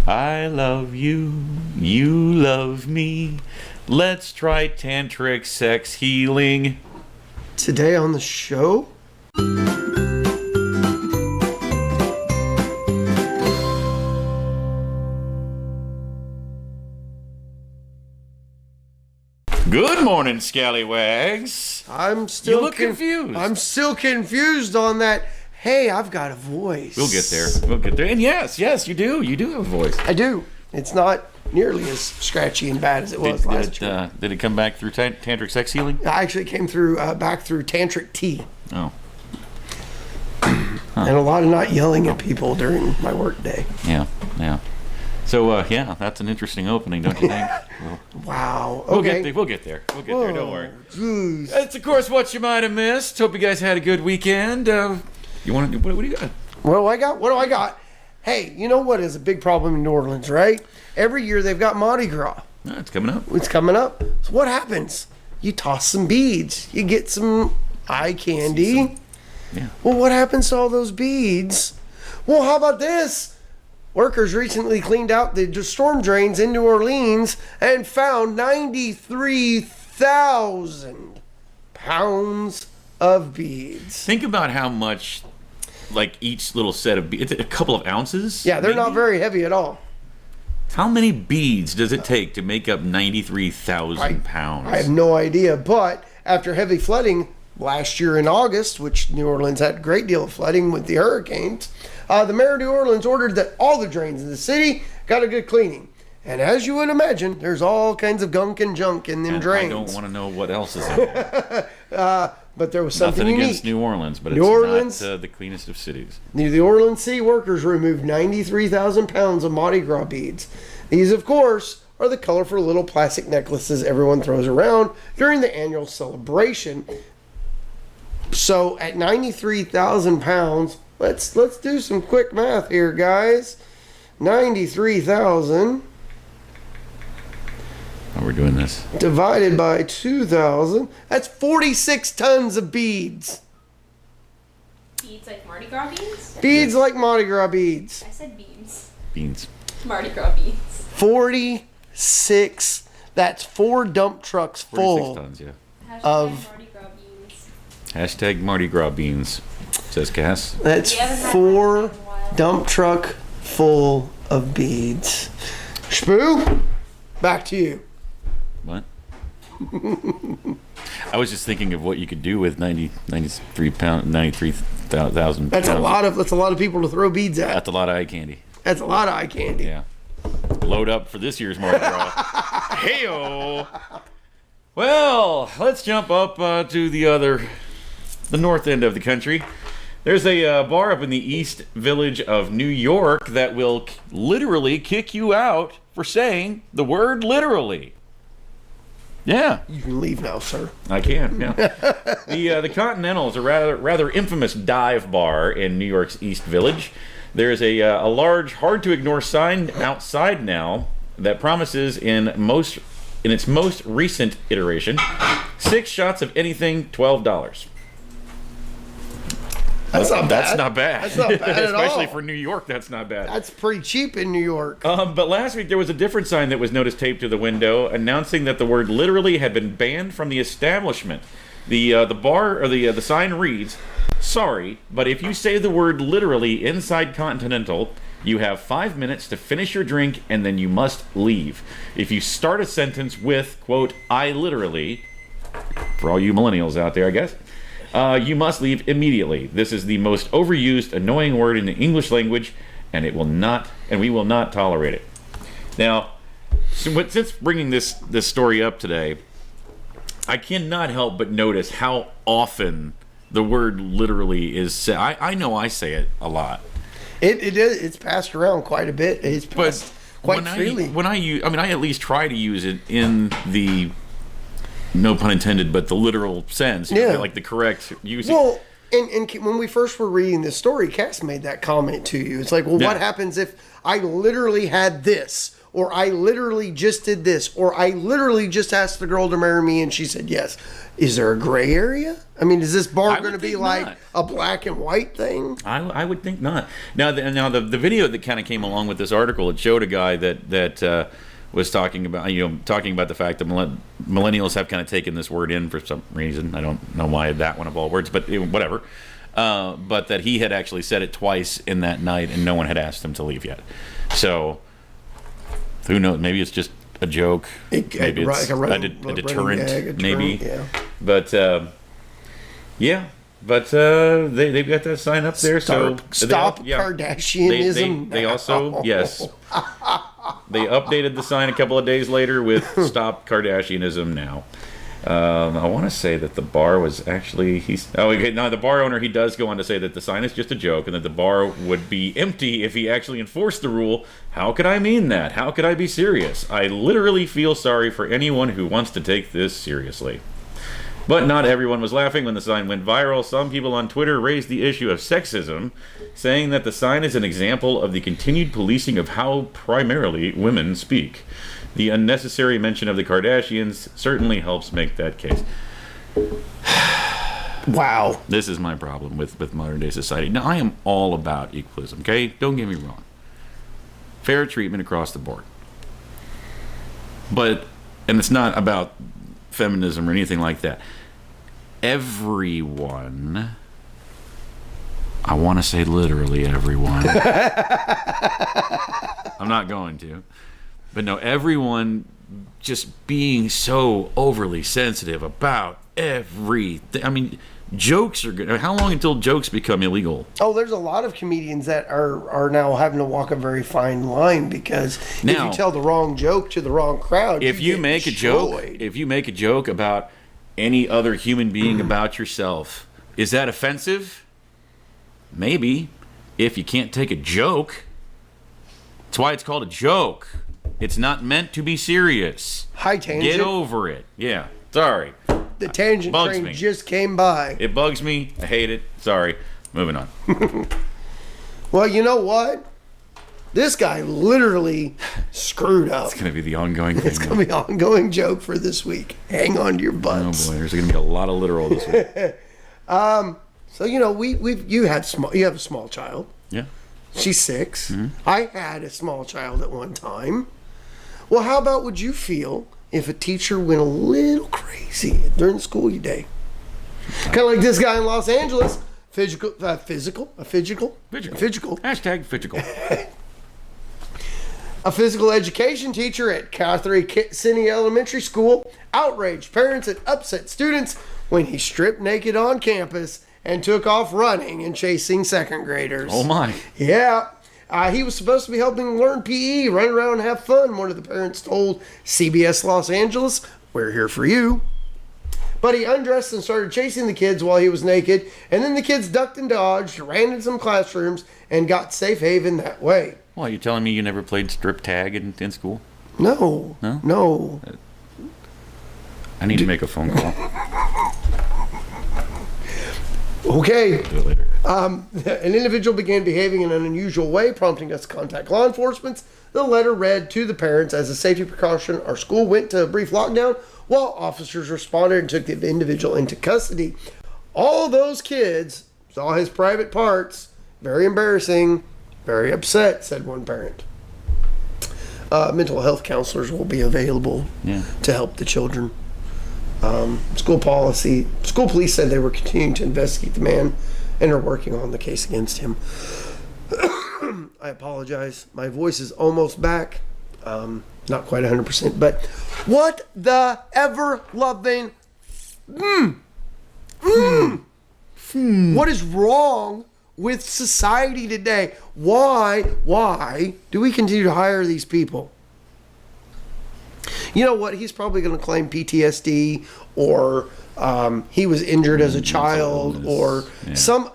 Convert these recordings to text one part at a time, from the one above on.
I love you, you love me. Let's try tantric sex healing. Today on the show? Good morning, scallywags. I'm still You look confused. I'm still confused on that. Hey, I've got a voice. We'll get there. We'll get there. And yes, you do. You do have a voice. I do. It's not nearly as scratchy and bad as it was last year. Did it come back through tantric sex healing? I actually came through back through Tantric tea. Oh. And a lot of not yelling at people during my work day. Yeah. So, that's an interesting opening, don't you think? Wow. Okay. We'll get there. Don't worry. Geez. That's, of course, what you might have missed. Hope you guys had a good weekend. You want to? What do you got? What do I got? Hey, you know what is a big problem in New Orleans, right? Every year they've got Mardi Gras. Oh, it's coming up. It's coming up. So what happens? You toss some beads. You get some eye candy. Yeah. Well, what happens to all those beads? Well, how about this? Workers recently cleaned out the storm drains in New Orleans and found 93,000 pounds of beads. Think about how much, like, each little set of beads. It's a couple of ounces? Yeah, they're maybe? not very heavy at all. How many beads does it take to make up 93,000 pounds? I have no idea, but after heavy flooding last year in August, which New Orleans had a great deal of flooding with the hurricanes, the mayor of New Orleans ordered that all the drains in the city got a good cleaning. And as you would imagine, there's all kinds of gunk and junk in them drains. I don't want to know what else is in there. But there was something Nothing unique. against New Orleans, but New it's Orleans, not the cleanest of cities. The Orleans City workers removed 93,000 pounds of Mardi Gras beads. These, of course, are the colorful little plastic necklaces everyone throws around during the annual celebration. So at 93,000 pounds, let's do some quick math here, guys. 93,000 Oh, we're doing this. divided by 2,000. That's 46 tons of beads. Beads like Mardi Gras beans? Beads like Mardi Gras beads. I said beans. Beans. Mardi Gras beans. 46. That's 4 dump trucks 46 full. tons, yeah. Hashtag Of- Mardi Gras beans. Hashtag Mardi Gras beans, says Cass. That's We haven't had 4 that in a while. dump truck full of beads. Spoo, back to you. What? I was just thinking of what you could do with 93,000 pounds. That's a lot of people to throw beads at. That's a lot of eye candy. That's a lot of eye candy. Yeah. Load up for this year's Mardi Gras. Heyo. Well, let's jump up to the north end of the country. There's a bar up in the East Village of New York that will literally kick you out for saying the word literally. Yeah. You can leave now, sir. I can, yeah. The Continental is a rather infamous dive bar in New York's East Village. There's a large, hard-to-ignore sign outside now that promises in its most recent iteration, 6 shots of anything, $12. That's not bad. That's not bad. That's not bad at all. Especially for New York, that's not bad. That's pretty cheap in New York. But last week there was a different sign that was noticed taped to the window announcing that the word literally had been banned from the establishment. The bar or the sign reads, "Sorry, but if you say the word literally inside Continental, you have 5 minutes to finish your drink and then you must leave. If you start a sentence with, quote, I literally," for all you millennials out there, I guess, "you must leave immediately. This is the most overused, annoying word in the English language, and we will not tolerate it." Now, since bringing this story up today, I cannot help but notice how often the word literally is said. I know I say it a lot. It's passed around quite a bit. It's passed quite freely. I at least try to use it in the, no pun intended, but the literal sense. Yeah. Like the correct usage. Well, and when we first were reading this story, Cass made that comment to you. It's like, well, Yeah. what happens if I literally had this? or I literally just did this, or I literally just asked the girl to marry me and she said yes. Is there a gray area? I mean, is this bar going to be like not. a black and white thing? I would think not. Now, the video that kind of came along with this article, it showed a guy that was talking about the fact that millennials have kind of taken this word in for some reason. I don't know why that one of all words, but whatever. But that he had actually said it twice in that night, and no one had asked him to leave yet. So who knows? Maybe it's just a joke. Maybe it's a deterrent. Gag, maybe. Yeah. But they've got that sign up there. Stop Kardashianism. They also yes. They updated the sign a couple of days later with "Stop Kardashianism now." I want to say that the bar was actually the bar owner, he does go on to say that the sign is just a joke and that the bar would be empty if he actually enforced the rule. How could I mean that? How could I be serious? I literally feel sorry for anyone who wants to take this seriously. But not everyone was laughing when the sign went viral. Some people on Twitter raised the issue of sexism, saying that the sign is an example of the continued policing of how primarily women speak. The unnecessary mention of the Kardashians certainly helps make that case. Wow. This is my problem with modern day society. Now, I am all about equalism, okay? Don't get me wrong. Fair treatment across the board. And it's not about feminism or anything like that. Everyone, I want to say literally everyone. I'm not going to. But no, everyone just being so overly sensitive about everything. I mean, jokes are good. How long until jokes become illegal? Oh, there's a lot of comedians that are now having to walk a very fine line because if you tell the wrong joke to the wrong crowd, if you make a joke about any other human being about yourself, is that offensive? Maybe. If you can't take a joke, that's why it's called a joke. It's not meant to be serious. Hi, Tangent. Get over it. Yeah. Sorry. The tangent train just came by. It bugs me. I hate it. Sorry. Moving on. Well, you know what? This guy literally screwed up. It's going to be the ongoing thing. It's going to be an ongoing joke for this week. Hang on to your butts. Oh boy, there's going to be a lot of literal this week. So you have a small child. Yeah. She's 6. Mm-hmm. I had a small child at one time. Well, how about would you feel if a teacher went a little crazy during the school day? Kind of like this guy in Los Angeles. Physical. Hashtag physical. A physical education teacher at Catherine City Elementary School outraged parents and upset students when he stripped naked on campus and took off running and chasing second graders. Oh my. Yeah. He was supposed to be helping them learn PE, run around and have fun, one of the parents told CBS Los Angeles. We're here for you. But he undressed and started chasing the kids while he was naked, and then the kids ducked and dodged, ran into some classrooms, and got safe haven that way. Well, are you telling me you never played strip tag in school? No. No. I need to make a phone call. Okay. Do it later. An individual began behaving in an unusual way, prompting us to contact law enforcement. The letter read to the parents, as a safety precaution, our school went to a brief lockdown while officers responded and took the individual into custody. All those kids saw his private parts. Very embarrassing. Very upset, said one parent. Mental health counselors will be available to help the children. School police said they were continuing to investigate the man and are working on the case against him. I apologize. My voice is almost back. Not quite 100%, but what the ever-loving... What is wrong with society today? Why do we continue to hire these people? You know what? He's probably going to claim PTSD or he was injured as a child or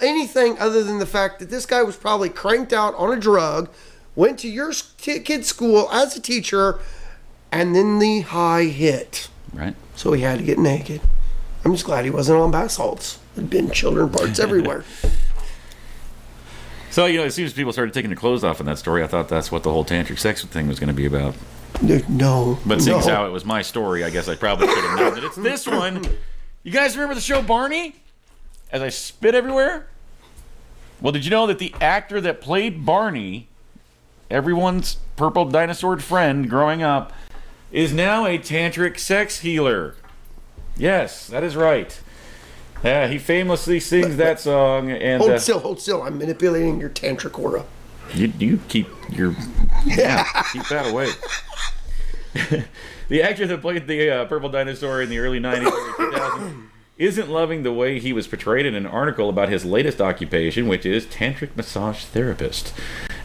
anything other than the fact that this guy was probably cranked out on a drug, went to your kid's school as a teacher, and then the high hit. Right. So he had to get naked. I'm just glad he wasn't on bath salts. There'd been children parts everywhere. So, as soon as people started taking their clothes off in that story, I thought that's what the whole tantric sex thing was going to be about. No. But seeing as no. how it was my story, I guess I probably should have known that it's this one. You guys remember the show Barney? As I spit everywhere? Well, did you know that the actor that played Barney, everyone's purple dinosaur friend growing up, is now a tantric sex healer? Yes, that is right. He famously sings that song. And Hold still. I'm manipulating your tantric aura. You keep your keep that away. The actor that played the purple dinosaur in the early 90s, early 2000s, isn't loving the way he was portrayed in an article about his latest occupation, which is tantric massage therapist.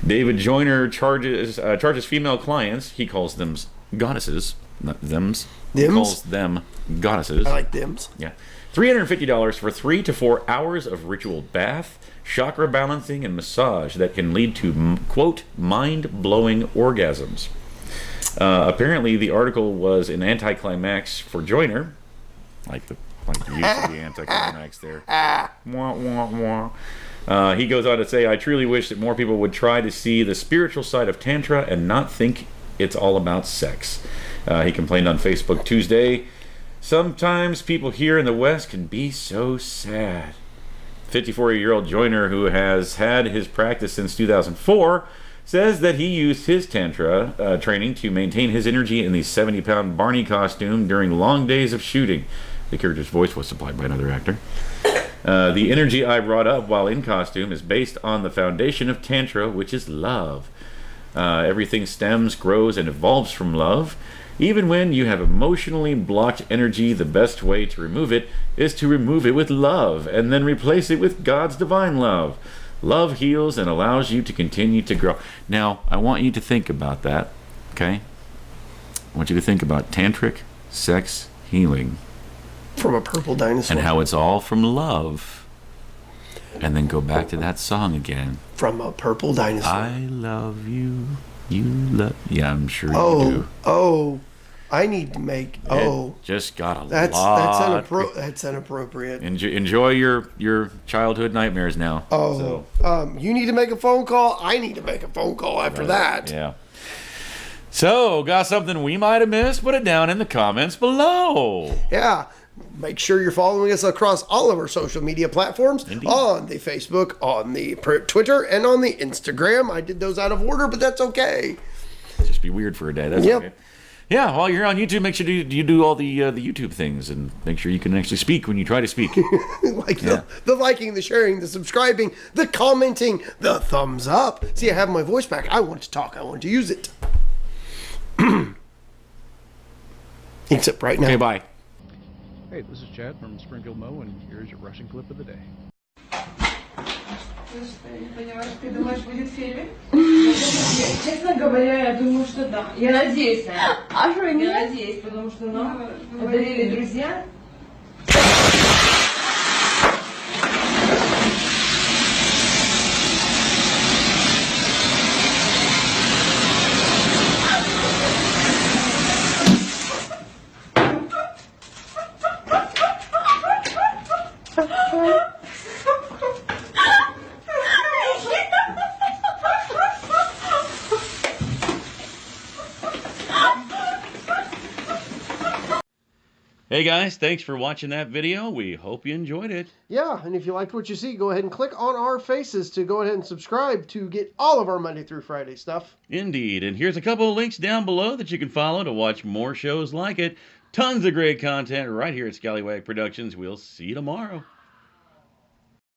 David Joyner charges female clients. He calls them goddesses, not thems. He calls them goddesses. I like thems. Yeah. $350 for 3 to 4 hours of ritual bath, chakra balancing, and massage that can lead to, quote, mind-blowing orgasms. Apparently, the article was an anticlimax for Joyner, like the use of the anticlimax there. Wah, wah, wah. He goes on to say, I truly wish that more people would try to see the spiritual side of Tantra and not think it's all about sex. He complained on Facebook Tuesday, sometimes people here in the West can be so sad. 54-year-old Joyner, who has had his practice since 2004, says that he used his Tantra training to maintain his energy in the 70-pound Barney costume during long days of shooting. The character's voice was supplied by another actor. The energy I brought up while in costume is based on the foundation of Tantra, which is love. Everything stems, grows, and evolves from love. Even when you have emotionally blocked energy, the best way to remove it is to remove it with love and then replace it with God's divine love. Love heals and allows you to continue to grow. Now, I want you to think about that, okay? I want you to think about tantric sex healing. From a purple dinosaur. And how it's all from love. And then go back to that song again. From a purple dinosaur. I love you. You love... Yeah, I'm sure you do. I need to make... It just got a that's lot... That's inappropriate. Enjoy your childhood nightmares now. You need to make a phone call. I need to make a phone call after that. Yeah. So, got something we might have missed? Put it down in the comments below. Yeah. Make sure you're following us across all of our social media platforms. Indeed. On the Facebook, on the Twitter, and on the Instagram. I did those out of order, but that's okay. Just be weird for a day. That's okay. Yeah, while you're on YouTube, make sure you do all the YouTube things and make sure you can actually speak when you try to speak. Like the liking, the sharing, the subscribing, the commenting, the thumbs up. See, I have my voice back. I want to talk. I want to use it. Except right now. Okay, bye. Hey, this is Chad from Springfield Mo, and here's your Russian clip of the day. Понимаешь, ты думаешь, будет фильм? Честно говоря, я думаю, что да. Я надеюсь. А что нет? Я надеюсь, потому что нам подарили друзья. Hey guys, thanks for watching that video. We hope you enjoyed it. Yeah, and if you liked what you see, go ahead and click on our faces to go ahead and subscribe to get all of our Monday through Friday stuff. Indeed, and here's a couple of links down below that you can follow to watch more shows like it. Tons of great content right here at Scallywag Productions. We'll see you tomorrow.